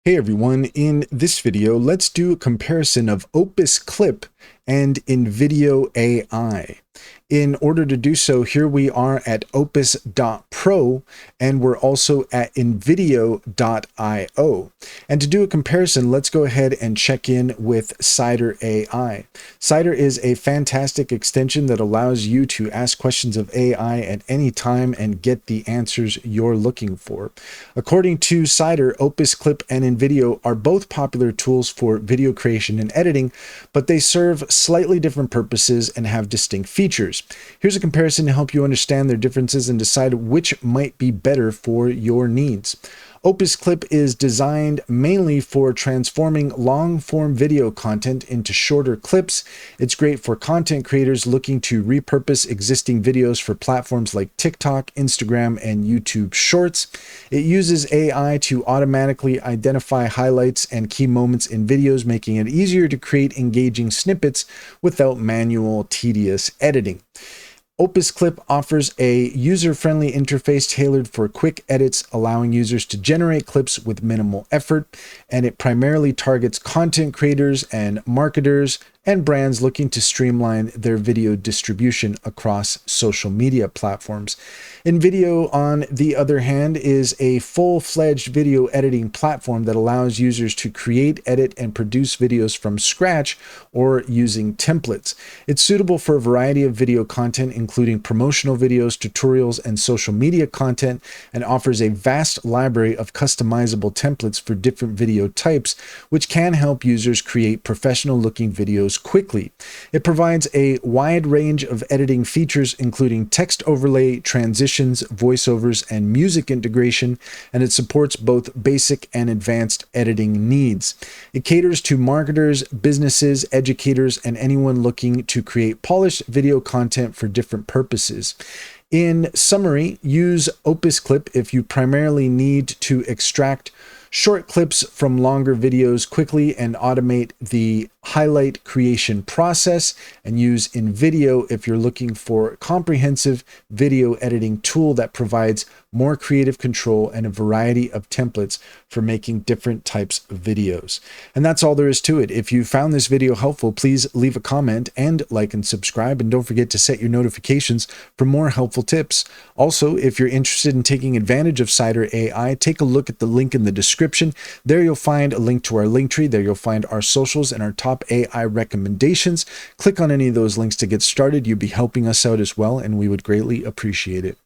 Hey everyone, in this video, let's do a comparison of Opus Clip and Invideo AI. In order to do so, here we are at opus.pro and we're also at invideo.io. And to do a comparison, let's go ahead and check in with Cider AI. Cider is a fantastic extension that allows you to ask questions of AI at any time and get the answers you're looking for. According to Cider, Opus Clip and Invideo are both popular tools for video creation and editing, but they serve slightly different purposes and have distinct features. Here's a comparison to help you understand their differences and decide which might be better for your needs. Opus Clip is designed mainly for transforming long-form video content into shorter clips. It's great for content creators looking to repurpose existing videos for platforms like TikTok, Instagram, and YouTube Shorts. It uses AI to automatically identify highlights and key moments in videos, making it easier to create engaging snippets without manual, tedious editing. Opus Clip offers a user-friendly interface tailored for quick edits, allowing users to generate clips with minimal effort, and it primarily targets content creators and marketers and brands looking to streamline their video distribution across social media platforms. Invideo, on the other hand, is a full-fledged video editing platform that allows users to create, edit, and produce videos from scratch or using templates. It's suitable for a variety of video content, including promotional videos, tutorials, and social media content, and offers a vast library of customizable templates for different video types, which can help users create professional-looking videos quickly. It provides a wide range of editing features, including text overlay, transitions, voiceovers, and music integration, and it supports both basic and advanced editing needs. It caters to marketers, businesses, educators, and anyone looking to create polished video content for different purposes. In summary, use Opus Clip if you primarily need to extract short clips from longer videos quickly and automate the highlight creation process, and use Invideo if you're looking for a comprehensive video editing tool that provides more creative control and a variety of templates for making different types of videos. And that's all there is to it. If you found this video helpful, please leave a comment and like and subscribe, and don't forget to set your notifications for more helpful tips. Also, if you're interested in taking advantage of Cider AI, take a look at the link in the description. There you'll find a link to our link tree. There you'll find our socials and our top AI recommendations. Click on any of those links to get started. You'd be helping us out as well, and we would greatly appreciate it.